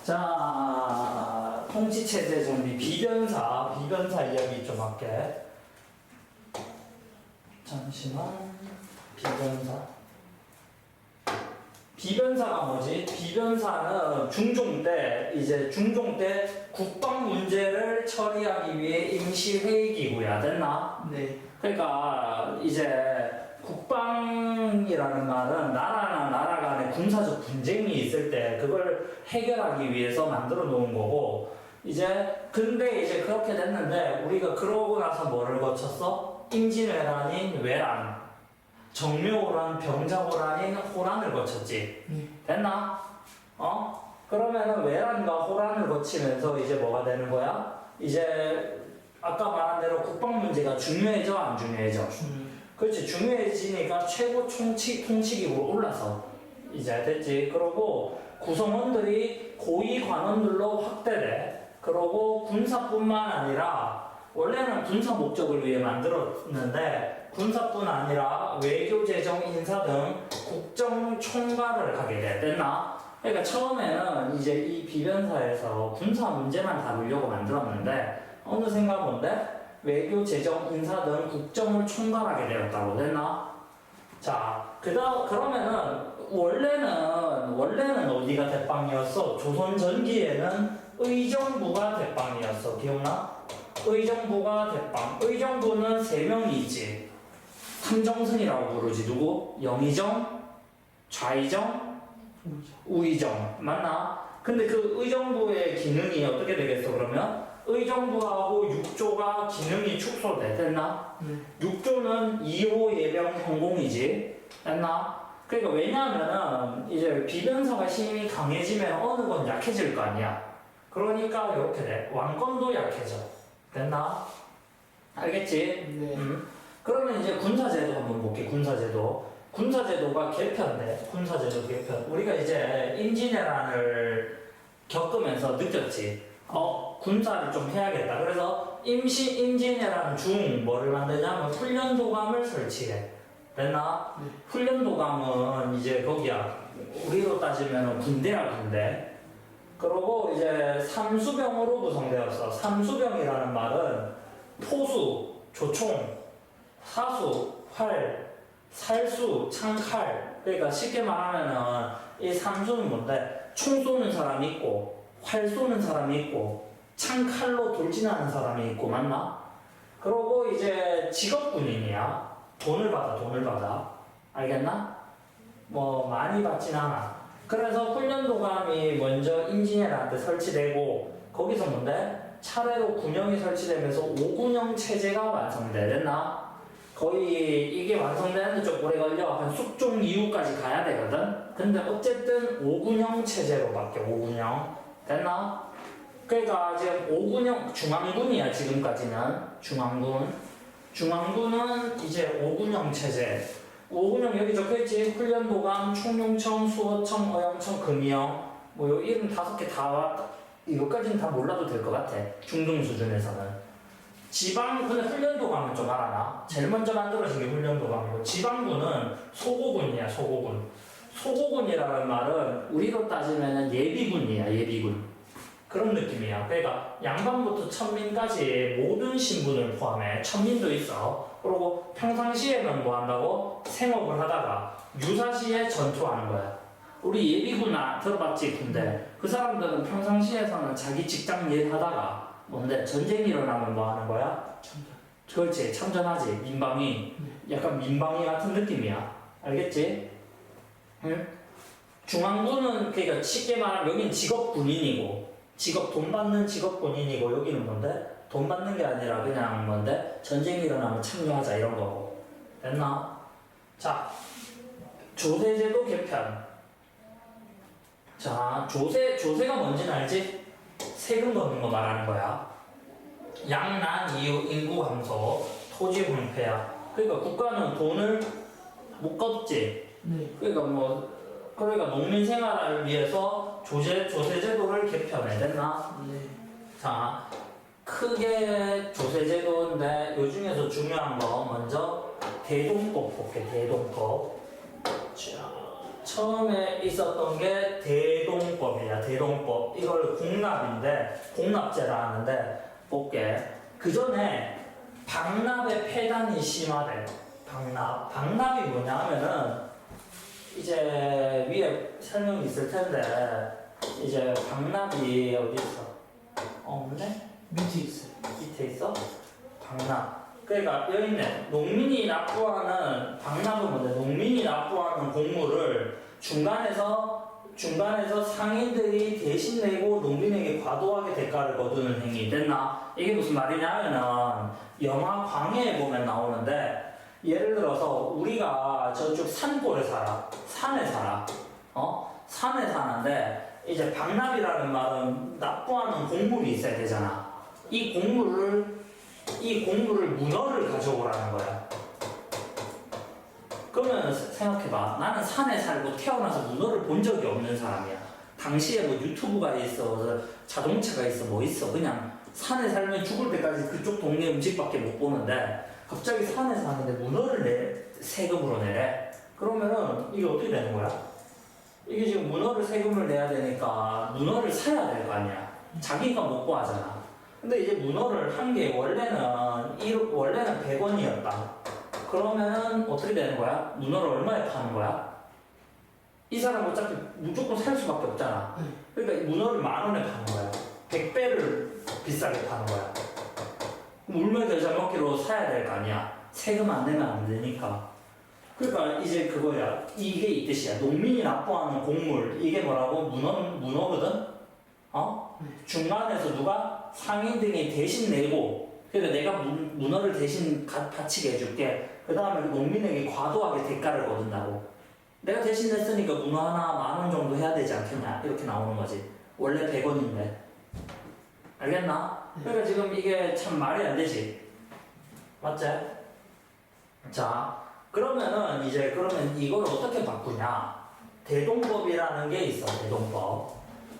자, 통치체제 정리, 비변사 이야기 좀 할게. 잠시만, 비변사가 뭐지? 비변사는 중종 때 국방 문제를 처리하기 위해 임시회의기구야. 됐나? 네. 그러니까 이제 국방이라는 말은 나라 간에 군사적 분쟁이 있을 때 그걸 해결하기 위해서 만들어 놓은 거고, 근데 이제 그렇게 됐는데 우리가 그러고 나서 뭐를 거쳤어? 임진왜란인 외란, 정묘호란, 병자호란인 호란을 거쳤지. 됐나? 그러면은 외란과 호란을 거치면서 이제 뭐가 되는 거야? 이제 아까 말한 대로 국방 문제가 중요해져, 안 중요해져? 그렇지. 중요해지니까 최고 통치기구로 올라서 이제 됐지. 그러고 구성원들이 고위 관원들로 확대돼. 그러고 군사뿐만 아니라 원래는 군사 목적을 위해 만들었는데 군사뿐 아니라 외교, 재정, 인사 등 국정 총괄을 하게 돼. 됐나? 그러니까 처음에는 이제 이 비변사에서 군사 문제만 다루려고 만들었는데 어느샌가 본데 외교, 재정, 인사 등 국정을 총괄하게 되었다고. 됐나? 자, 그러면은 원래는 어디가 대빵이었어? 조선 전기에는 의정부가 대빵이었어. 기억나? 의정부가 대빵. 의정부는 3명이 있지. 삼정승이라고 부르지. 누구? 영의정, 좌의정, 우의정. 맞나? 근데 그 의정부의 기능이 어떻게 되겠어, 그러면? 의정부하고 6조가 기능이 축소돼. 됐나? 6조는 2호 예병 현공이지. 됐나? 그러니까 왜냐하면은 이제 비변사가 힘이 강해지면 어느 건 약해질 거 아니야. 그러니까 이렇게 돼. 왕권도 약해져. 됐나? 알겠지? 네. 그러면 이제 군사제도 한번 볼게. 군사제도가 개편돼. 군사제도 개편. 우리가 이제 임진왜란을 겪으면서 느꼈지. 군사를 좀 해야겠다. 그래서 임진왜란 중 뭐를 만드냐면 훈련도감을 설치해. 됐나? 네. 훈련도감은 이제 거기야. 우리로 따지면 군대야, 군대. 그러고 이제 삼수병으로 구성되었어. 삼수병이라는 말은 포수, 조총, 사수, 활, 살수, 창칼. 그러니까 쉽게 말하면은 이 삼수는 뭔데? 총 쏘는 사람이 있고, 활 쏘는 사람이 있고, 창칼로 돌진하는 사람이 있고. 맞나? 그러고 이제 직업군인이야. 돈을 받아. 알겠나? 뭐 많이 받진 않아. 그래서 훈련도감이 먼저 임진왜란 때 설치되고, 거기서 뭔데? 차례로 군영이 설치되면서 5군영 체제가 완성돼. 됐나? 거의 이게 완성되는데 좀 오래 걸려. 한 숙종 이후까지 가야 되거든? 근데 어쨌든 5군영 체제로 바뀌어. 5군영. 됐나? 그러니까 지금 5군영, 중앙군이야, 지금까지는. 중앙군은 이제 5군영 체제. 5군영 여기 적혀있지. 훈련도감, 총용청, 수호청, 어영청, 금이영. 뭐 요 이름 5개 다 왔다. 이것까지는 다 몰라도 될 것 같아. 중등 수준에서는. 근데 훈련도감은 좀 알아나? 제일 먼저 만들어진 게 훈련도감이고, 지방군은 소고군이야, 소고군. 소고군이라는 말은 우리로 따지면 예비군이야, 예비군. 그런 느낌이야. 그러니까 양반부터 천민까지 모든 신분을 포함해. 천민도 있어. 그리고 평상시에는 뭐 한다고? 생업을 하다가 유사시에 전투하는 거야. 우리 예비군 들어봤지, 군대. 그 사람들은 평상시에서는 자기 직장 일 하다가 뭔데? 전쟁이 일어나면 뭐 하는 거야? 참전. 그렇지, 참전하지. 민방위. 약간 민방위 같은 느낌이야. 알겠지? 응? 중앙군은 그러니까 쉽게 말하면 여긴 직업군인이고, 돈 받는 직업군인이고, 여기는 뭔데? 돈 받는 게 아니라 그냥 뭔데? 전쟁이 일어나면 참여하자 이런 거고. 됐나? 자, 조세제도 개편. 자, 조세가 뭔지는 알지? 세금 걷는 거 말하는 거야. 양난 이후 인구 감소, 토지 분폐야. 그러니까 국가는 돈을 못 걷지. 네. 그러니까 농민 생활을 위해서 조세제도를 개편해. 됐나? 네. 자, 크게 조세제도인데 요 중에서 중요한 거 먼저 대동법 볼게. 대동법. 자, 처음에 있었던 게 대동법이야. 대동법. 이걸 공납인데 공납제라 하는데 볼게. 그 전에 박납의 폐단이 심하대. 박납이 뭐냐 하면은 이제 위에 설명이 있을 텐데 이제 박납이 어디 있어? 없네? 밑에 있어요. 밑에 있어? 박납. 그러니까 여기 있네. 농민이 납부하는 박납은 뭔데? 농민이 납부하는 공물을 중간에서 상인들이 대신 내고 농민에게 과도하게 대가를 거두는 행위. 됐나? 이게 무슨 말이냐면은 영화 광해에 보면 나오는데 예를 들어서 우리가 저쪽 산골에 살아. 산에 살아. 산에 사는데 이제 박납이라는 말은 납부하는 공물이 있어야 되잖아. 이 공물을 문어를 가져오라는 거야. 그러면 생각해봐. 나는 산에 살고 태어나서 문어를 본 적이 없는 사람이야. 당시에 뭐 유튜브가 있어, 자동차가 있어, 뭐 있어. 그냥 산에 살면 죽을 때까지 그쪽 동네 음식밖에 못 보는데 갑자기 산에 사는데 문어를 세금으로 내래. 그러면은 이게 어떻게 되는 거야? 이게 지금 문어를 세금을 내야 되니까 문어를 사야 될 거 아니야. 자기가 못 구하잖아. 근데 이제 문어를 한 개 원래는 100원이었다. 그러면은 어떻게 되는 거야? 문어를 얼마에 파는 거야? 이 사람 어차피 무조건 살 수밖에 없잖아. 그러니까 이 문어를 10,000원에 파는 거야. 100배를 비싸게 파는 거야. 물매를 잘 먹기로 사야 될 거 아니야. 세금 안 내면 안 되니까. 그러니까 이제 그거야. 이게 이 뜻이야. 농민이 납부하는 공물. 이게 뭐라고? 문어거든? 중간에서 누가 상인 등이 대신 내고, 그러니까 내가 문어를 대신 바치게 해줄게. 그 다음에 농민에게 과도하게 대가를 거둔다고. 내가 대신 냈으니까 문어 하나 10,000원 정도 해야 되지 않겠냐. 이렇게 나오는 거지. 원래 100원인데. 알겠나? 그러니까 지금 이게 참 말이 안 되지. 맞지? 자, 그러면 이걸 어떻게 바꾸냐? 대동법이라는 게 있어.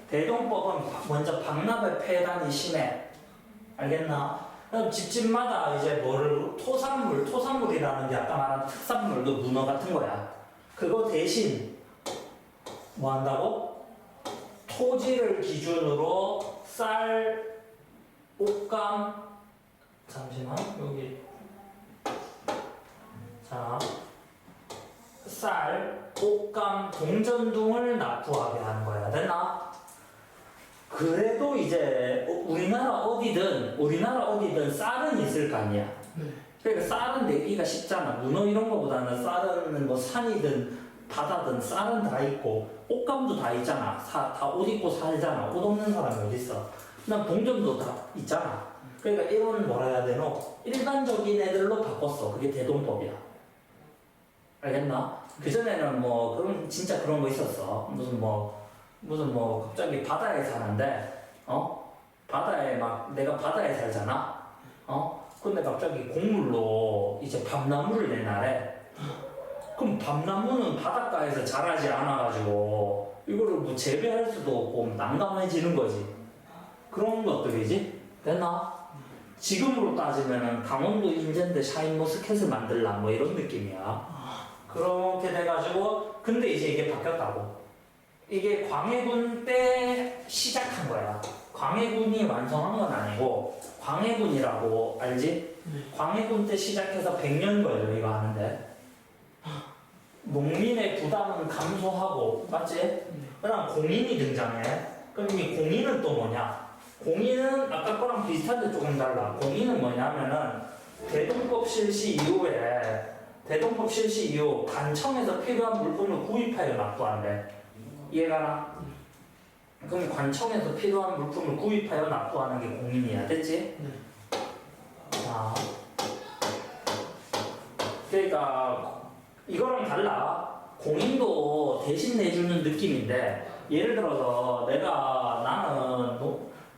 대동법은 먼저 박납의 폐단이 심해. 알겠나? 그럼 집집마다 이제 토산물이라는 게 아까 말한 특산물도 문어 같은 거야. 그거 대신 뭐 한다고? 토지를 기준으로 쌀, 옷감, 잠시만 여기 자 쌀, 옷감, 동전 등을 납부하게 하는 거야. 됐나? 그래도 이제 우리나라 어디든 쌀은 있을 거 아니야. 그러니까 쌀은 내기가 쉽잖아. 문어 이런 거보다는 쌀은 뭐 산이든 바다든 쌀은 다 있고 옷감도 다 있잖아. 다 옷 입고 살잖아. 옷 없는 사람이 어디 있어? 난 동전도 다 있잖아. 그러니까 이런 뭐라 해야 되노? 일반적인 애들로 바꿨어. 그게 대동법이야. 알겠나? 그전에는 진짜 그런 거 있었어. 무슨 갑자기 바다에 사는데, 내가 바다에 살잖아? 근데 갑자기 곡물로 이제 밤나무를 내놔래. 그럼 밤나무는 바닷가에서 자라지 않아가지고, 이거를 뭐 재배할 수도 없고 난감해지는 거지. 그런 것들이지? 됐나? 지금으로 따지면은 강원도 인제인데 샤인머스켓을 만들라 뭐 이런 느낌이야. 그렇게 돼가지고 근데 이제 이게 바뀌었다고. 이게 광해군 때 시작한 거야. 광해군이 완성한 건 아니고 광해군이라고 알지? 광해군 때 시작해서 100년 걸려 이거 하는데. 농민의 부담은 감소하고 맞지? 그다음 공인이 등장해. 그럼 이 공인은 또 뭐냐? 공인은 아까 거랑 비슷한데 조금 달라. 공인은 뭐냐면은 대동법 실시 이후 관청에서 필요한 물품을 구입하여 납부한대. 이해가나? 그럼 관청에서 필요한 물품을 구입하여 납부하는 게 공인이야. 됐지? 자, 그러니까 이거랑 달라. 공인도 대신 내주는 느낌인데 예를 들어서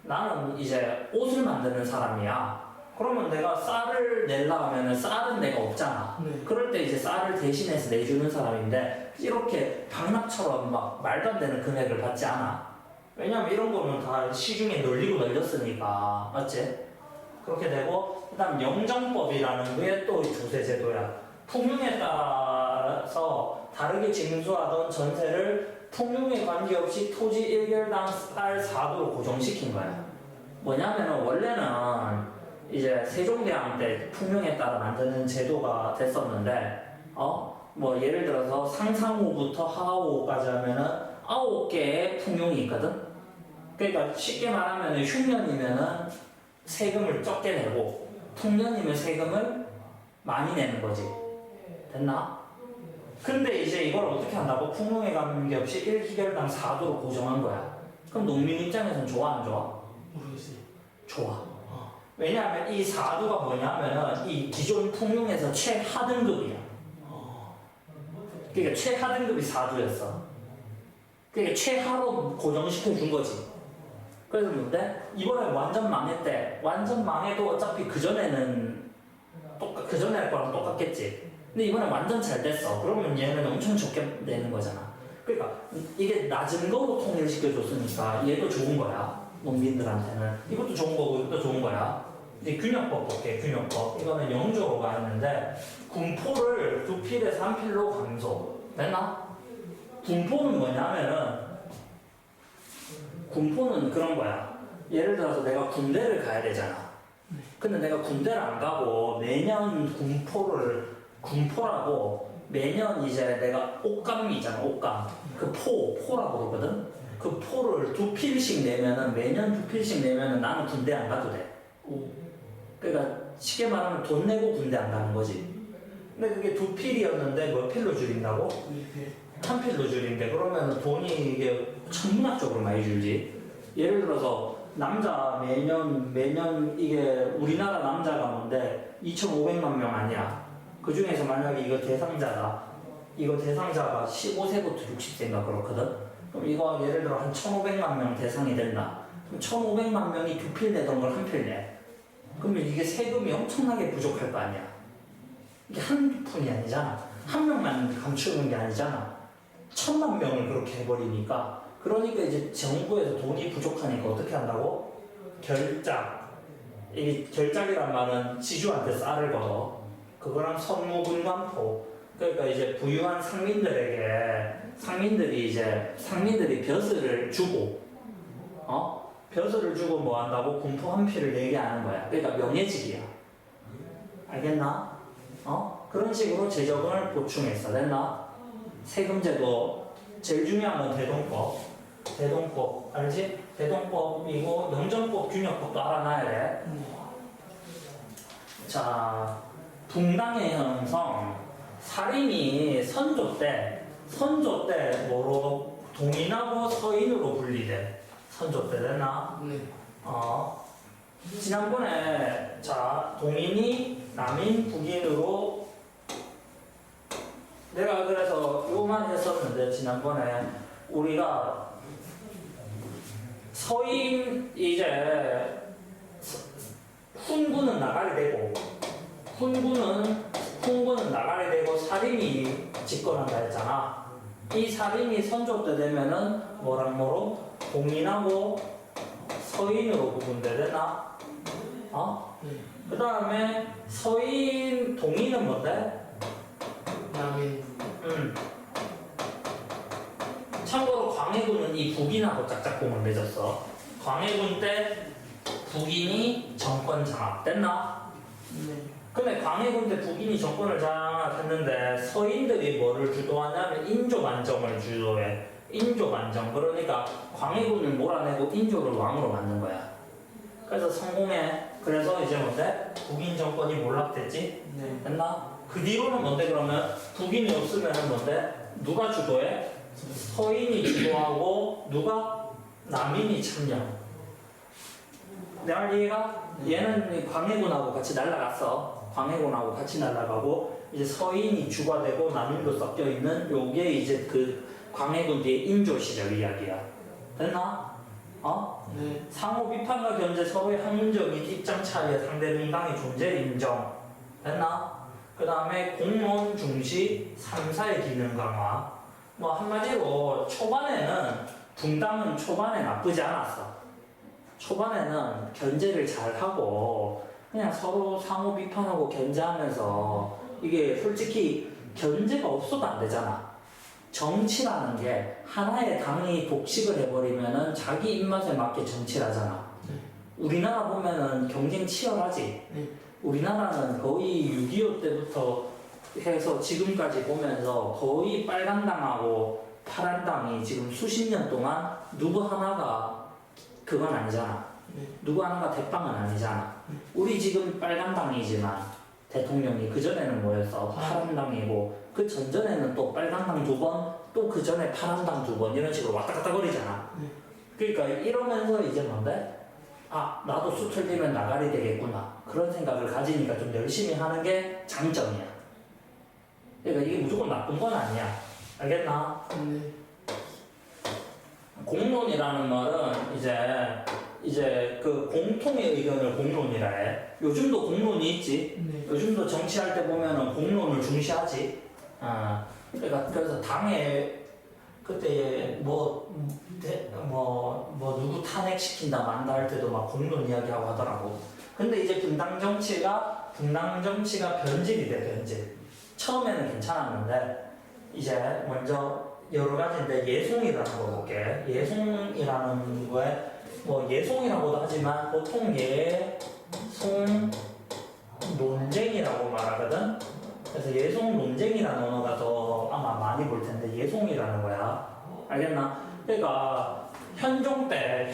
나는 이제 옷을 만드는 사람이야. 그러면 내가 쌀을 내려고 하면은 쌀은 내가 없잖아. 그럴 때 이제 쌀을 대신해서 내주는 사람인데 이렇게 박납처럼 막 말도 안 되는 금액을 받지 않아. 왜냐면 이런 거는 다 시중에 널리고 널렸으니까. 맞지? 그렇게 되고 그 다음 영정법이라는 게 또 조세제도야. 품용에 따라서 다르게 징수하던 전세를 풍융에 관계없이 토지 1결당 쌀 4도로 고정시킨 거야. 뭐냐면은 원래는 이제 세종대왕 때 풍융에 따라 만드는 제도가 됐었는데 뭐 예를 들어서 상상호부터 하하호까지 하면은 9개의 풍융이 있거든. 그러니까 쉽게 말하면은 흉년이면은 세금을 적게 내고 풍년이면 세금을 많이 내는 거지. 됐나? 근데 이제 이걸 어떻게 한다고? 풍경에 관계없이 1기결당 4도로 고정한 거야. 그럼 농민 입장에서는 좋아 안 좋아? 모르겠어요. 좋아. 왜냐하면 이 4도가 뭐냐면은 이 기존 풍경에서 최하등급이야. 그러니까 최하등급이 4도였어. 그러니까 최하로 고정시켜 준 거지. 그래서 뭔데? 이번에 완전 망했대. 완전 망해도 어차피 그전에는 그전에 거랑 똑같겠지. 근데 이번에 완전 잘 됐어. 그러면 얘는 엄청 적게 내는 거잖아. 그러니까 이게 낮은 거로 통일시켜줬으니까 얘도 좋은 거야. 농민들한테는. 이것도 좋은 거고 이것도 좋은 거야. 이제 균형법 볼게. 균형법. 이거는 영조로 가 있는데 군포를 2필에서 1필로 감소. 됐나? 군포는 뭐냐면은 군포는 그런 거야. 예를 들어서 내가 군대를 가야 되잖아. 근데 내가 군대를 안 가고 매년 군포라고 매년 이제 내가 옷감이 있잖아. 옷감. 그 포라고 그러거든. 그 포를 2필씩 내면은 매년 2필씩 내면은 나는 군대 안 가도 돼. 그러니까 쉽게 말하면 돈 내고 군대 안 가는 거지. 근데 그게 2필이었는데 몇 필로 줄인다고? 1필로 줄인대. 그러면 돈이 이게 천문학적으로 많이 줄지. 예를 들어서 남자 매년 이게 우리나라 남자가 뭔데 2,500만 명 아니야. 그 중에서 만약에 이거 대상자가 15세부터 60세인가 그렇거든. 그럼 이거 예를 들어 한 1,500만 명 대상이 된다. 그럼 1,500만 명이 2필 내던 걸 1필 내. 그러면 이게 세금이 엄청나게 부족할 거 아니야. 이게 한 푼이 아니잖아. 한 명만 감추는 게 아니잖아. 1,000만 명을 그렇게 해버리니까. 그러니까 이제 정부에서 돈이 부족하니까 어떻게 한다고? 결작. 이게 결작이란 말은 지주한테 쌀을 걸어. 그거랑 선무분관포. 그러니까 이제 부유한 상민들이 벼슬을 주고, 벼슬을 주고 뭐 한다고? 군포 한 필을 내게 하는 거야. 그러니까 명예직이야. 알겠나? 그런 식으로 재적을 보충했어. 됐나? 세금제도 제일 중요한 건 대동법 알지? 대동법이고 영정법, 균형법도 알아놔야 돼. 자, 붕당의 형성. 살인이 선조 때 뭐로 동인하고 서인으로 분리돼. 선조 때 됐나? 네. 지난번에 자 동인이 남인 북인으로 내가 그래서 요만 했었는데 지난번에 우리가 서인 이제 훈구는 나가리 되고 훈구는 나가리 되고 살인이 집권한다 했잖아. 이 살인이 선조 때 되면은 뭐랑 뭐로 동인하고 서인으로 구분돼 되나? 그 다음에 서인 동인은 뭔데? 남인. 참고로 광해군은 이 북인하고 짝짝꿍을 맺었어. 광해군 때 북인이 정권 장악됐나? 네. 근데 광해군 때 북인이 정권을 장악했는데 서인들이 뭐를 주도하냐면 인조반정을 주도해. 인조반정. 그러니까 광해군을 몰아내고 인조를 왕으로 만든 거야. 그래서 성공해. 그래서 이제 뭔데? 북인 정권이 몰락됐지? 네. 됐나? 그 뒤로는 뭔데 그러면? 북인이 없으면은 뭔데? 누가 주도해? 서인이 주도하고 누가? 남인이 참여. 내 말 이해가? 얘는 광해군하고 같이 날아갔어. 광해군하고 같이 날아가고 이제 서인이 주가 되고 남인도 섞여 있는 요게 이제 그 광해군 뒤에 인조 시절 이야기야. 됐나? 네. 상호 비판과 견제 서로의 학문적인 입장 차이에 상대 분당의 존재를 인정. 됐나? 그 다음에 공론 중시 3사의 기능 강화. 뭐 한마디로 초반에는 분당은 초반에 나쁘지 않았어. 초반에는 견제를 잘 하고 그냥 서로 상호 비판하고 견제하면서 이게 솔직히 견제가 없어도 안 되잖아. 정치라는 게 하나의 당이 독식을 해버리면은 자기 입맛에 맞게 정치를 하잖아. 우리나라 보면은 경쟁 치열하지. 우리나라는 거의 6.25 때부터 해서 지금까지 보면서 거의 빨간당하고 파란당이 지금 수십 년 동안 누구 하나가 그건 아니잖아. 누구 하나가 대빵은 아니잖아. 우리 지금 빨간당이지만 대통령이 그전에는 뭐였어? 파란당이고 그 전전에는 또 빨간당 2번, 또 그 전에 파란당 2번 이런 식으로 왔다 갔다 거리잖아. 그러니까 이러면서 이제 뭔데? 아, 나도 수틀 되면 나가리 되겠구나. 그런 생각을 가지니까 좀 열심히 하는 게 장점이야. 그러니까 이게 무조건 나쁜 건 아니야. 알겠나? 공론이라는 말은 이제 그 공통의 의견을 공론이라 해. 요즘도 공론이 있지. 요즘도 정치할 때 보면은 공론을 중시하지. 그러니까 그래서 당에 그때 누구 탄핵시킨다 만다 할 때도 막 공론 이야기하고 하더라고. 근데 이제 분당 정치가 변질이 돼, 변질. 처음에는 괜찮았는데 이제 먼저 여러 가지인데 예송이라는 거 볼게. 예송이라는 거에 뭐 예송이라고도 하지만 보통 예송 논쟁이라고 말하거든. 그래서 예송 논쟁이라는 언어가 더 아마 많이 볼 텐데 예송이라는 거야. 알겠나? 그러니까 현종 때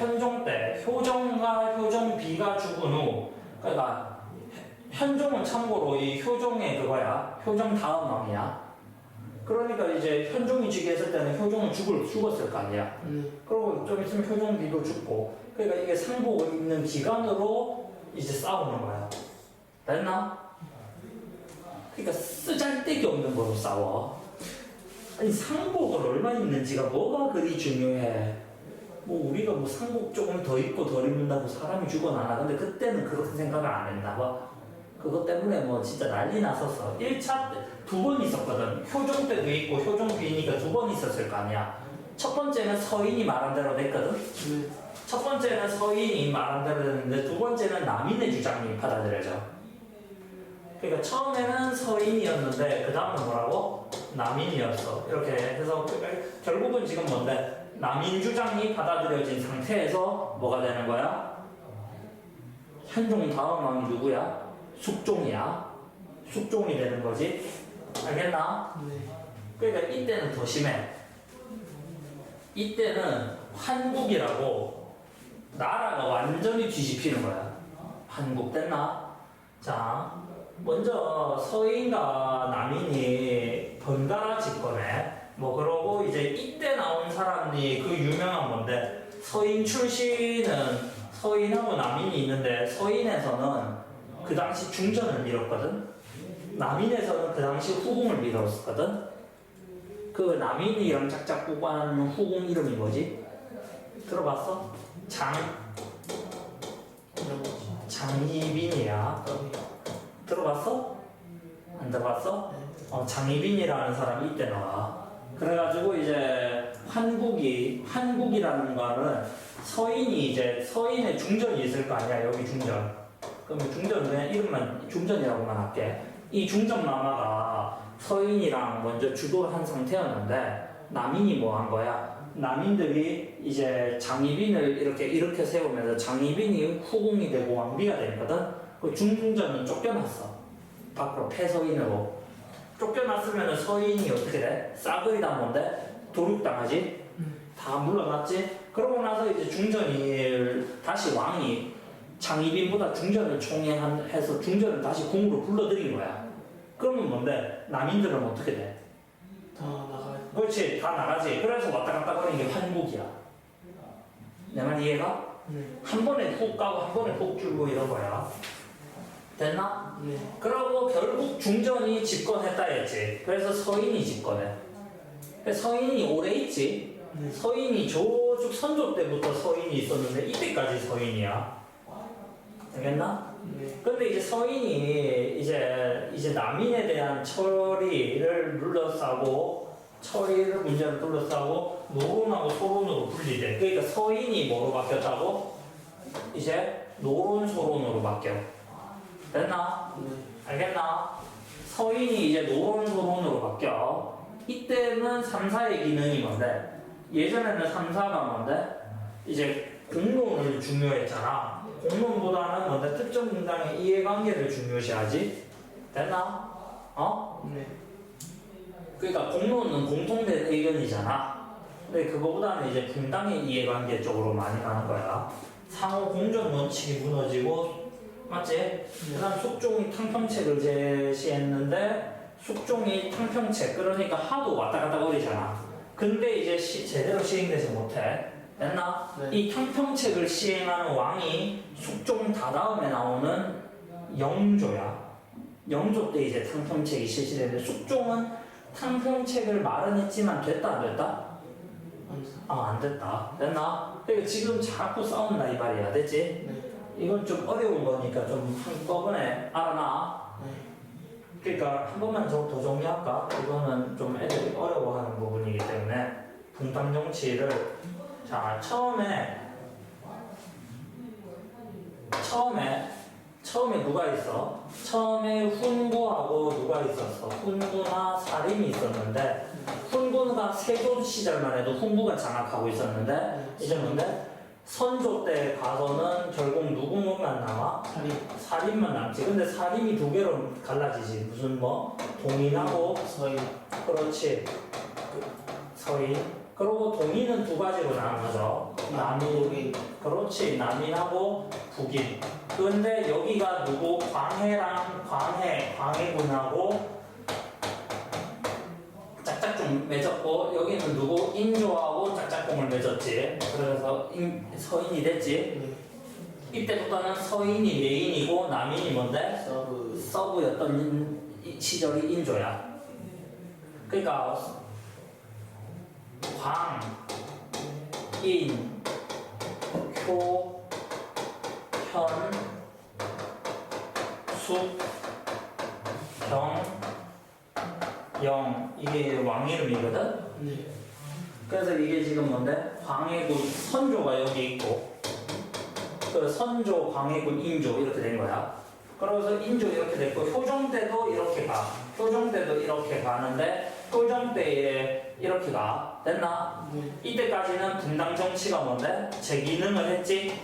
효종과 효종비가 죽은 후, 그러니까 현종은 참고로 이 효종의 그거야. 효종 다음 왕이야. 그러니까 이제 현종이 즉위했을 때는 효종은 죽었을 거 아니야. 그리고 좀 있으면 효종비도 죽고. 그러니까 이게 상복을 입는 기간으로 이제 싸우는 거야. 됐나? 그러니까 쓰잘데기 없는 거로 싸워. 아니 상복을 얼마 입는지가 뭐가 그리 중요해. 뭐 우리가 뭐 상복 조금 더 입고 덜 입는다고 사람이 죽어나나. 근데 그때는 그렇게 생각을 안 했나 봐. 그것 때문에 뭐 진짜 난리 났었어. 1차 때 2번 있었거든. 효종 때도 있고 효종비니까 2번 있었을 거 아니야. 첫 번째는 서인이 말한 대로 됐거든. 첫 번째는 서인이 말한 대로 됐는데 두 번째는 남인의 주장이 받아들여져. 그러니까 처음에는 서인이었는데 그 다음은 뭐라고? 남인이었어. 이렇게 해서 결국은 지금 뭔데? 남인 주장이 받아들여진 상태에서 뭐가 되는 거야? 현종 다음 왕이 누구야? 숙종이야. 숙종이 되는 거지. 알겠나? 그러니까 이때는 더 심해. 이때는 환국이라고 나라가 완전히 뒤집히는 거야. 환국 됐나? 자, 먼저 서인과 남인이 번갈아 집권해. 뭐 그러고 이제 이때 나온 사람이 그 유명한 건데 서인 출신은 서인하고 남인이 있는데 서인에서는 그 당시 중전을 밀었거든. 남인에서는 그 당시 후궁을 밀었거든. 그 남인이랑 짝짝꿍하는 후궁 이름이 뭐지? 들어봤어? 장희빈이야. 들어봤어? 안 들어봤어? 장희빈이라는 사람이 이때 나와. 그래가지고 이제 환국이라는 거는 서인이 이제 서인의 중전이 있을 거 아니야. 여기 중전. 그러면 중전은 이름만 중전이라고만 할게. 이 중전 마마가 서인이랑 먼저 주도를 한 상태였는데 남인이 뭐 한 거야? 남인들이 이제 장희빈을 이렇게 세우면서 장희빈이 후궁이 되고 왕비가 되거든. 그 중궁전은 쫓겨났어. 밖으로 폐서인으로. 쫓겨났으면 서인이 어떻게 돼? 싸그리 다 뭔데? 도륙당하지? 다 물러났지? 그러고 나서 이제 중전이 다시 왕이 장희빈보다 중전을 총애해서 중전을 다시 궁으로 불러들인 거야. 그러면 뭔데? 남인들은 어떻게 돼? 다 나가야 그렇지, 다 나가지. 그래서 왔다 갔다 거리는 게 환국이야. 내 말 이해가? 한 번에 훅 가고 한 번에 훅 줄고 이런 거야. 됐나? 그러고 결국 중전이 집권했다 했지. 그래서 서인이 집권해. 서인이 오래 있지. 서인이 저쪽 선조 때부터 서인이 있었는데 이때까지 서인이야. 알겠나? 근데 이제 서인이 이제 남인에 대한 처리를 문제를 둘러싸고 노론하고 소론으로 분리돼. 그러니까 서인이 뭐로 바뀌었다고? 이제 노론 소론으로 바뀌어. 됐나? 알겠나? 서인이 이제 노론 소론으로 바뀌어. 이때는 3, 4의 기능이 뭔데? 예전에는 3, 4가 뭔데? 이제 공론을 중요했잖아. 공론보다는 뭔데? 특정 문장의 이해관계를 중요시하지. 됐나? 어? 네. 그러니까 공론은 공통된 의견이잖아. 근데 그거보다는 이제 분당의 이해관계 쪽으로 많이 가는 거야. 상호 공존 원칙이 무너지고, 맞지? 그 다음 숙종이 탕평책을 제시했는데, 숙종이 탕평책, 그러니까 하도 왔다 갔다 거리잖아. 근데 이제 제대로 시행되지 못해. 됐나? 네. 이 탕평책을 시행하는 왕이 숙종 다다음에 나오는 영조야. 영조 때 이제 탕평책이 실시되는데, 숙종은 탕평책을 말은 했지만 됐다 안 됐다? 안 됐다. 됐나? 그러니까 지금 자꾸 싸운다 이 말이야. 됐지? 네. 이건 좀 어려운 거니까 좀 한꺼번에 알아놔. 네. 그러니까 한 번만 더 정리할까? 이거는 좀 애들이 어려워하는 부분이기 때문에 분당 정치를 자 처음에 누가 있어? 처음에 훈구하고 누가 있었어? 훈구나 사림이 있었는데 훈구가 세조 시절만 해도 훈구가 장악하고 있었는데 이제 뭔데? 선조 때 가서는 결국 누구만 남아? 사림만 남지. 근데 사림이 두 개로 갈라지지. 무슨 뭐? 동인하고 서희. 그렇지. 서인. 그리고 동인은 두 가지로 나눠져. 남인. 그렇지. 남인하고 북인. 근데 여기가 누구? 광해군하고 짝짝꿍 맺었고 여기는 누구? 인조하고 짝짝꿍을 맺었지. 그래서 서인이 됐지. 네. 이때부터는 서인이 메인이고 남인이 뭔데? 서브였던 시절이 인조야. 그러니까 광, 인, 효, 현, 숙, 경, 영 이게 왕 이름이거든. 네. 그래서 이게 지금 뭔데? 광해군 선조가 여기 있고, 그 선조, 광해군, 인조 이렇게 된 거야. 그래서 인조 이렇게 됐고 효종 때도 이렇게 가. 효종 때도 이렇게 가는데 효종 때에 이렇게 가. 됐나? 네. 이때까지는 분당 정치가 뭔데? 제 기능을 했지.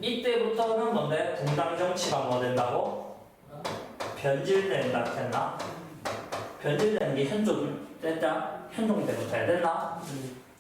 이때부터는 뭔데? 분당 정치가 뭐 된다고? 변질된다 했나? 변질되는 게 현종 됐다? 현종 때부터 해야 됐나?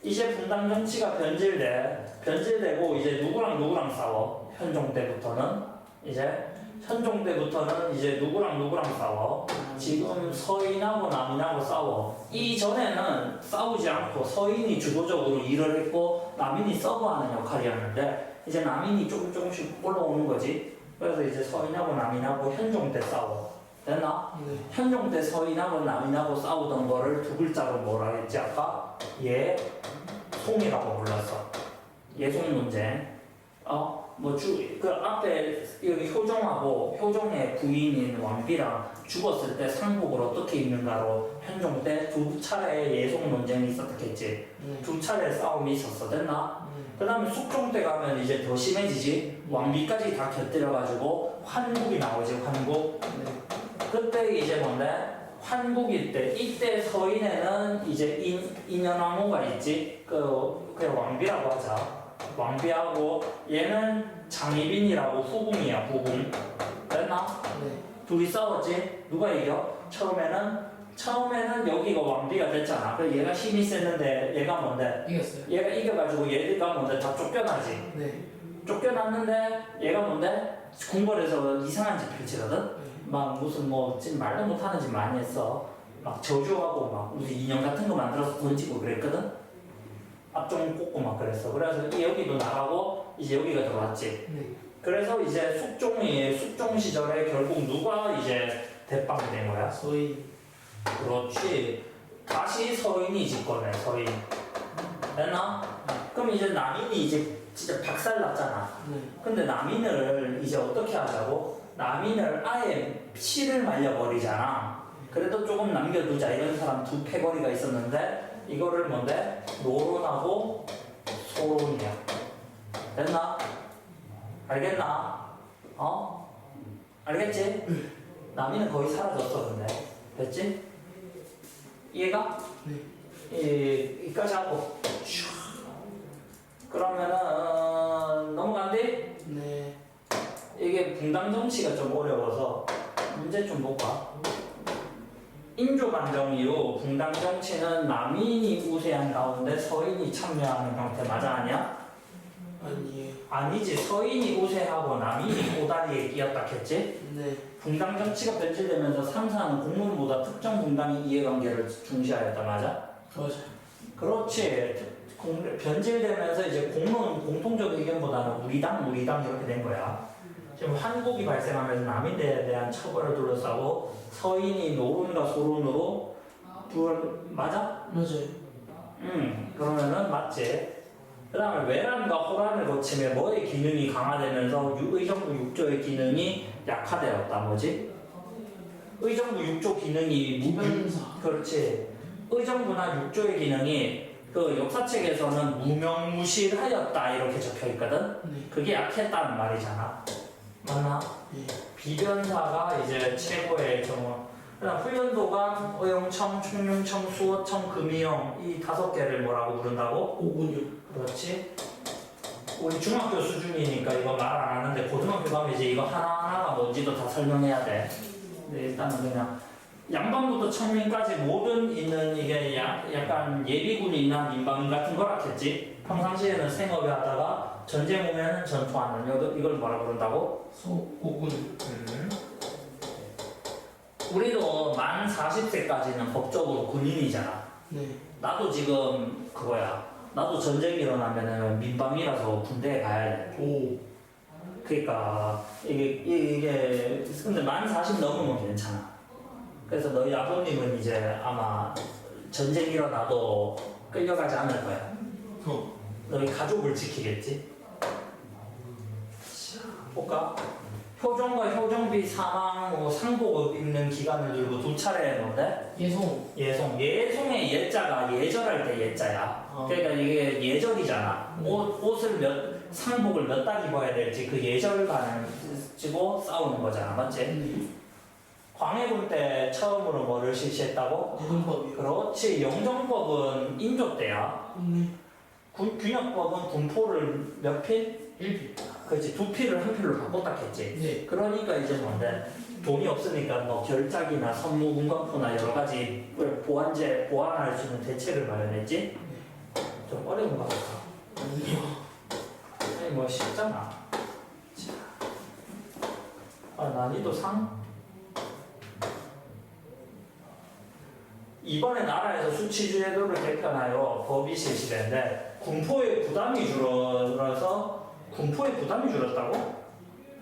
이제 분당 정치가 변질되고 이제 누구랑 싸워? 현종 때부터는 이제 현종 때부터는 이제 누구랑 싸워? 지금 서인하고 남인하고 싸워. 이전에는 싸우지 않고 서인이 주도적으로 일을 했고 남인이 서브하는 역할이었는데 이제 남인이 조금씩 올라오는 거지. 그래서 이제 서인하고 남인하고 현종 때 싸워. 됐나? 네. 현종 때 서인하고 남인하고 싸우던 거를 두 글자로 뭐라 했지 아까? 예송이라고 불렀어. 예송 논쟁. 그 앞에 여기 효종의 부인인 왕비랑 죽었을 때 상복을 어떻게 입는가로 현종 때 두 차례의 예송 논쟁이 있었겠지. 네. 두 차례 싸움이 있었어. 됐나? 그 다음에 숙종 때 가면 이제 더 심해지지. 왕비까지 다 곁들여가지고 환국이 나오지. 환국. 네. 그때 이제 뭔데? 환국일 때, 이때 서인에는 이제 인현왕후가 있지. 그냥 왕비라고 하자. 왕비하고 얘는 장희빈이라고 후궁이야, 후궁. 됐나? 네. 둘이 싸웠지? 누가 이겨? 처음에는 여기가 왕비가 됐잖아. 그래서 얘가 힘이 셌는데 얘가 뭔데? 이겼어요. 얘가 이겨가지고 얘가 뭔데? 다 쫓겨나지. 네. 쫓겨났는데 얘가 뭔데? 궁궐에서 이상한 짓 펼치거든? 막 무슨 뭐 지금 말도 못하는 짓 많이 했어. 막 저주하고 막 무슨 인형 같은 거 만들어서 던지고 그랬거든? 앞쪽 꽂고 막 그랬어. 그래서 여기도 나가고 이제 여기가 들어왔지. 네. 그래서 이제 숙종 시절에 결국 누가 이제 대빵이 된 거야? 서희. 그렇지. 다시 서인이 집권해. 서인. 됐나? 그럼 이제 남인이 이제 진짜 박살났잖아. 네. 근데 남인을 이제 어떻게 하자고? 남인을 아예 피를 말려버리잖아. 그래도 조금 남겨두자. 이런 사람 두 패거리가 있었는데 이거를 뭔데? 노론하고 소론이야. 됐나? 알겠나? 알겠지? 남인은 거의 사라졌어 근데. 됐지? 이해가? 네. 이까지 하고 슉. 그러면은 넘어간대? 네. 이게 분당 정치가 좀 어려워서 문제 좀 볼까? 인조 반정 이후 분당 정치는 남인이 우세한 가운데 서인이 참여하는 형태 맞아 아니야? 아니에요. 아니지. 서인이 우세하고 남인이 꼬다리에 끼었다 했지? 네. 분당 정치가 변질되면서 상사는 공문보다 특정 분당의 이해관계를 중시하였다 맞아? 맞아. 그렇지. 변질되면서 이제 공통적 의견보다는 우리 당 이렇게 된 거야. 지금 한국이 발생하면서 남인대에 대한 처벌을 둘러싸고 서인이 노론과 소론으로 맞아? 맞아요. 그러면은 맞지. 그 다음에 외란과 호란을 거치며 뭐의 기능이 강화되면서 의정부 6조의 기능이 약화되었다. 뭐지? 의정부 6조 기능이 기변사. 그렇지. 의정부나 6조의 기능이 그 역사책에서는 무명무실하였다 이렇게 적혀 있거든. 네. 그게 약했다는 말이잖아. 맞나? 네. 비변사가 이제 최고의 경우. 그다음 훈련도가 의용청, 총용청, 수호청, 금이용 이 5개를 뭐라고 부른다고? 오군요. 그렇지. 우리 중학교 수준이니까 이거 말 안 하는데 고등학교 가면 이제 이거 하나하나가 뭔지도 다 설명해야 돼. 근데 일단은 그냥 양반부터 천민까지 모든 있는 이게 약간 예비군이나 민방위 같은 거라겠지. 평상시에는 생업에 하다가 전쟁 오면은 전투하는 이걸 뭐라 그런다고? 오군. 우리도 만 40세까지는 법적으로 군인이잖아. 네. 나도 지금 그거야. 나도 전쟁 일어나면은 민방위라서 군대에 가야 돼. 오. 그러니까 이게 근데 만 40 넘으면 괜찮아. 그래서 너희 아버님은 이제 아마 전쟁 일어나도 끌려가지 않을 거야. 너희 가족을 지키겠지? 자, 볼까? 효종과 효종비 사망, 상복 입는 기간을 들고 2차례 뭔데? 예송. 예송의 예자가 예절할 때 예자야. 그러니까 이게 예절이잖아. 옷을 상복을 몇 달 입어야 될지 그 예절관을 지고 싸우는 거잖아. 맞지? 네. 광해군 때 처음으로 뭐를 실시했다고? 대동법이요. 그렇지. 영정법은 인조 때야. 네. 균역법은 군포를 몇 필? 1피. 그렇지. 2필을 한 필로 바꿨다 했지. 네. 그러니까 이제 뭔데? 돈이 없으니까 뭐 결작이나 선무 문광포나 여러 가지 보완할 수 있는 대책을 마련했지. 좀 어려운 거 같아. 아니요. 아니 뭐 쉽잖아. 자, 난이도 상. 이번에 나라에서 수치제도를 개편하여 법이 실시되는데 군포의 부담이 줄어서 군포의 부담이 줄었다고?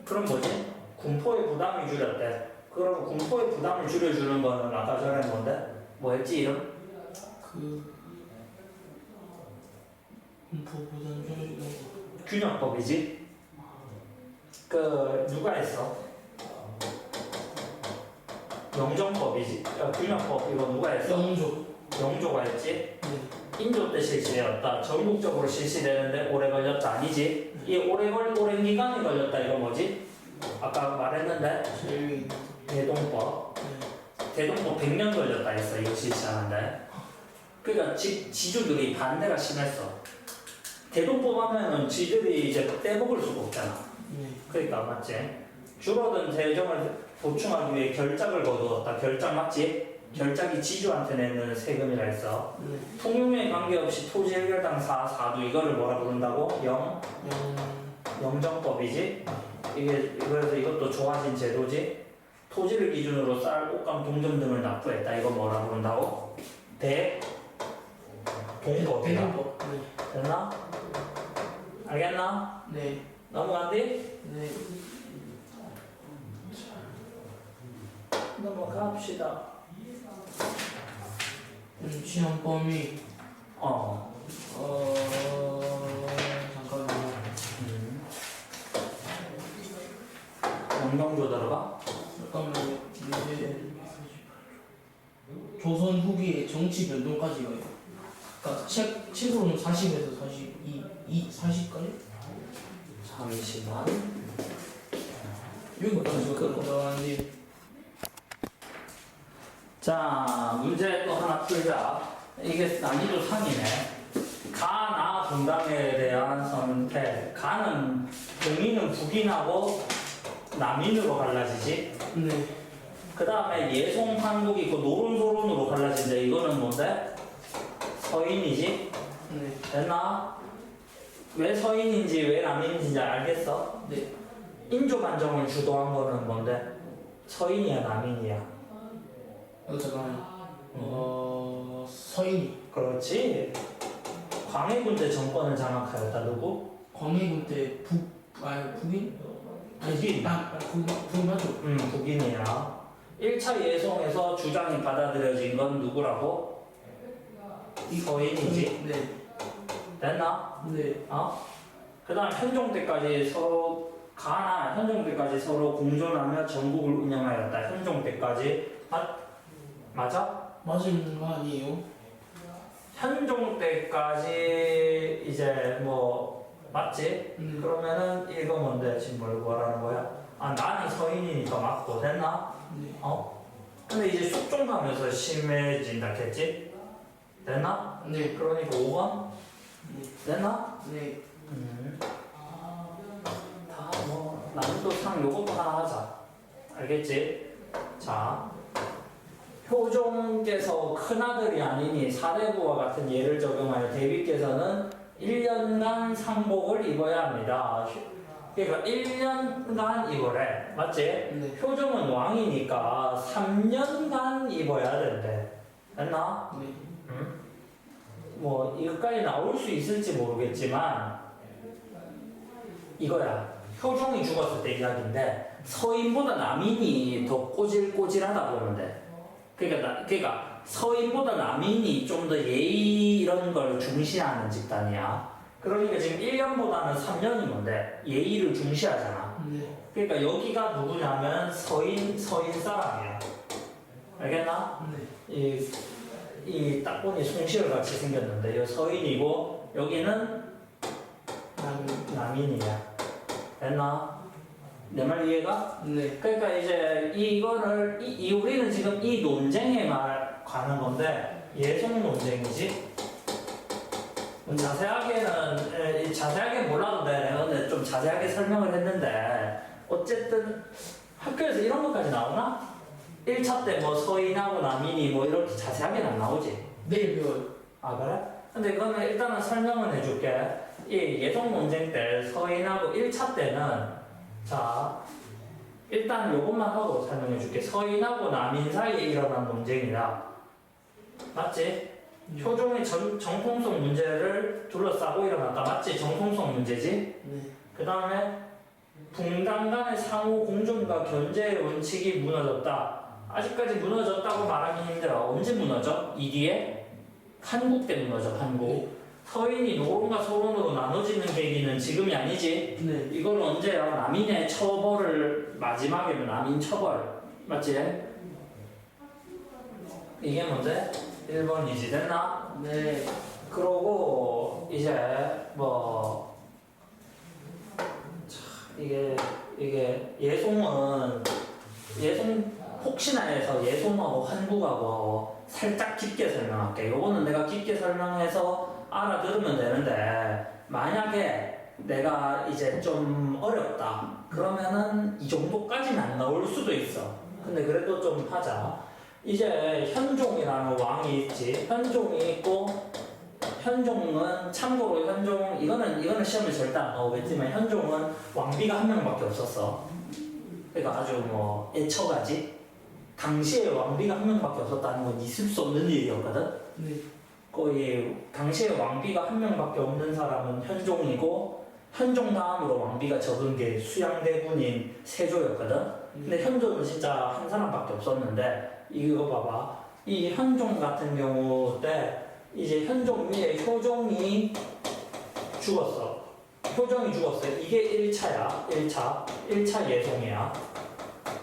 그럼 뭐지? 군포의 부담이 줄였대. 그럼 군포의 부담을 줄여주는 거는 아까 전에 뭔데? 뭐였지 이름? 공포보단 줄여주는 거. 균형법이지. 누가 했어? 영정법이지. 균형법 이거 누가 했어? 영조. 영조가 했지. 네. 인조 때 실시되었다. 전국적으로 실시되는데 오래 걸렸다. 아니지? 이 오랜 기간이 걸렸다. 이거 뭐지? 아까 말했는데 제일. 대동법. 네. 대동법 100년 걸렸다 했어. 이거 실시하는데. 그러니까 지주들이 반대가 심했어. 대동법 하면은 지들이 이제 떼먹을 수가 없잖아. 네. 그러니까 맞지? 줄어든 재정을 보충하기 위해 결작을 거두었다. 결작 맞지? 결작이 지주한테 내는 세금이라 했어. 네. 통용에 관계없이 토지 해결당 사두 이거를 뭐라 부른다고? 영정법이지? 그래서 이것도 좋아진 제도지? 토지를 기준으로 쌀, 옷감, 동전 등을 납부했다. 이거 뭐라 부른다고? 동법이다. 대동법. 네. 됐나? 알겠나? 네. 넘어간디? 네. 넘어갑시다. 시험 범위. 잠깐만요. 영명조 들어가? 잠깐만요. 이제 조선 후기의 정치 변동까지 가요. 그러니까 책으로는 40에서 40까지? 잠시만. 여기까지 들어가는데 자, 문제 또 하나 풀자. 이게 난이도 3이네. 가나 분담에 대한 선택. 가는 동인은 북인하고 남인으로 갈라지지. 네. 그 다음에 예송 한국이 있고 노론소론으로 갈라진대. 이거는 뭔데? 서인이지? 네. 됐나? 왜 서인인지 왜 남인인지 알겠어? 네. 인조 반정을 주도한 거는 뭔데? 서인이야 남인이야? 잠깐만요. 서인이. 그렇지. 광해군대 정권을 장악하였다. 누구? 광해군 때 북인? 북인. 북인 맞죠? 북인이야. 1차 예송에서 주장이 받아들여진 건 누구라고? 서인이지. 네. 됐나? 네. 어? 그 다음 현종 때까지 서로 가나 현종 때까지 서로 공존하며 전국을 운영하였다. 현종 때까지. 맞아? 맞은 거 아니에요? 현종 때까지 이제 뭐 맞지? 그러면은 이거 뭔데 지금 뭘 구하라는 거야? 아 나는 서인이니까 맞고 됐나? 네. 어? 근데 이제 숙종 가면서 심해진다 했지? 됐나? 네. 그러니까 5번? 됐나? 네. 다 뭐 난이도 상 요것도 하나 하자. 알겠지? 자 효종께서 큰아들이 아니니 사대부와 같은 예를 적용하여 대비께서는 1년간 상복을 입어야 합니다. 그러니까 1년간 입으래. 맞지? 네. 효종은 왕이니까 3년간 입어야 된대. 됐나? 네. 응? 뭐 이것까지 나올 수 있을지 모르겠지만 이거야. 효종이 죽었을 때 이야기인데 서인보다 남인이 더 꼬질꼬질하다 보면 돼. 그러니까 서인보다 남인이 좀 더 예의 이런 걸 중시하는 집단이야. 그러니까 지금 1년보다는 3년이 뭔데 예의를 중시하잖아. 네. 그러니까 여기가 누구냐면 서인 사람이야. 알겠나? 네. 이 딱 보니 송시열 같이 생겼는데 이 서인이고 여기는 남인이야. 됐나? 내 말 이해가? 네. 그러니까 이제 이거를 우리는 지금 이 논쟁에 관한 건데 예송 논쟁이지. 자세하게 몰라도 돼. 내가 근데 좀 자세하게 설명을 했는데 어쨌든 학교에서 이런 것까지 나오나? 1차 때 뭐 서인하고 남인이 뭐 이렇게 자세하게는 안 나오지. 내일 배워요. 아 그래? 근데 이거는 일단은 설명은 해줄게. 이 예송 논쟁 때 서인하고 1차 때는 자 일단 요것만 하고 설명해줄게. 서인하고 남인 사이에 일어난 논쟁이다. 맞지? 효종의 정통성 문제를 둘러싸고 일어났다. 맞지? 정통성 문제지? 네. 그 다음에 붕당 간의 상호 공존과 견제의 원칙이 무너졌다. 아직까지 무너졌다고 말하기 힘들어. 언제 무너져? 이 뒤에? 한국 때 무너져. 한국. 서인이 노론과 소론으로 나눠지는 계기는 지금이 아니지? 네. 이걸 언제야? 남인의 처벌을 마지막에는 남인 처벌. 맞지? 이게 뭔데? 1번이지. 됐나? 네. 그러고 이제 뭐 이게 예송 혹시나 해서 예송하고 한국하고 살짝 깊게 설명할게. 요거는 내가 깊게 설명해서 알아들으면 되는데 만약에 내가 이제 좀 어렵다 그러면은 이 정도까지는 안 나올 수도 있어. 근데 그래도 좀 하자. 이제 현종이라는 왕이 있지. 현종이 있고 현종은 참고로 이거는 시험에 절대 안 나오겠지만 현종은 왕비가 한 명밖에 없었어. 그러니까 아주 뭐 애처가지. 당시에 왕비가 한 명밖에 없었다는 건 있을 수 없는 일이었거든. 네. 거의 당시에 왕비가 한 명밖에 없는 사람은 현종이고 현종 다음으로 왕비가 적은 게 수양대군인 세조였거든. 근데 현종은 진짜 한 사람밖에 없었는데 이거 봐봐. 이 현종 같은 경우 때 이제 현종 위에 효종이 죽었어. 효종이 죽었어요. 이게 1차야. 1차 예송이야.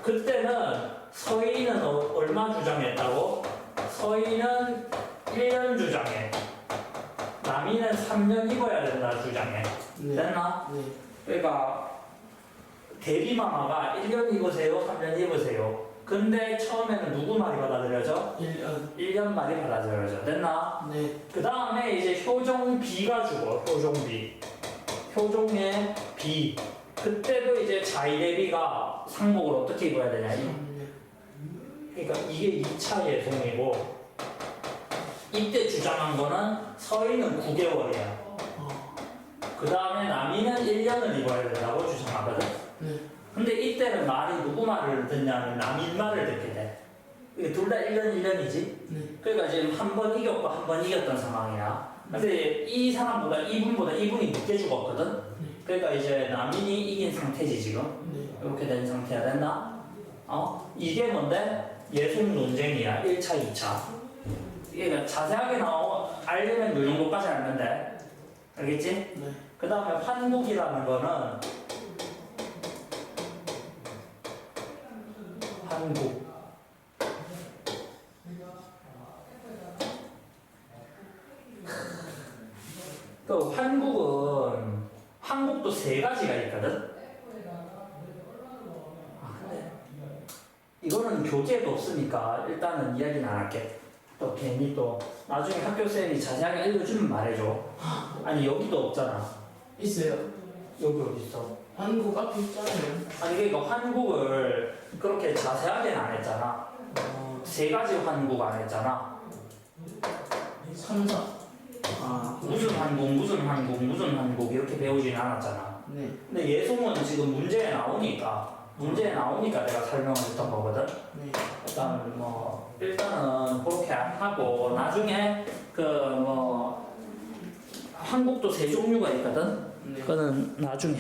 그때는 서인은 얼마 주장했다고? 서인은 1년 주장해. 남인은 3년 입어야 된다 주장해. 네. 됐나? 네. 그러니까 대비마마가 1년 입으세요, 3년 입으세요. 근데 처음에는 누구 말이 받아들여져? 1년. 1년 말이 받아들여져. 됐나? 네. 그 다음에 이제 효종 B가 죽어. 효종 B. 효종의 B. 그때도 이제 자이 대비가 상복을 어떻게 입어야 되냐? 그러니까 이게 2차 예송이고 이때 주장한 거는 서희는 9개월이야. 그 다음에 남이는 1년을 입어야 된다고 주장하거든. 네. 근데 이때는 말이 누구 말을 듣냐면 남인 말을 듣게 돼. 둘 다 1년 1년이지. 네. 그러니까 지금 한 번 이겼고 한 번 이겼던 상황이야. 근데 이 사람보다 이분이 늦게 죽었거든. 그러니까 이제 남인이 이긴 상태지 지금. 네. 이렇게 된 상태야. 됐나? 이게 뭔데? 예속 논쟁이야. 1차, 2차. 이게 자세하게 알려면 이 정도까지 알면 돼. 알겠지? 네. 그 다음에 환국이라는 거는 환국. 또 한국도 세 가지가 있거든. 근데 이거는 교재도 없으니까 일단은 이야기는 안 할게. 또 괜히 또 나중에 학교 쌤이 자세하게 읽어주면 말해줘. 아니 여기도 없잖아. 있어요. 여기 어디 있어? 한국 앞에 있잖아요. 아니 그러니까 환국을 그렇게 자세하게는 안 했잖아. 세 가지 환국 안 했잖아. 3, 4. 무슨 한국 이렇게 배우지는 않았잖아. 네. 근데 예송은 지금 문제에 나오니까 내가 설명을 했던 거거든. 네. 일단은 그렇게 하고 나중에 한국도 세 종류가 있거든. 네. 그거는 나중에.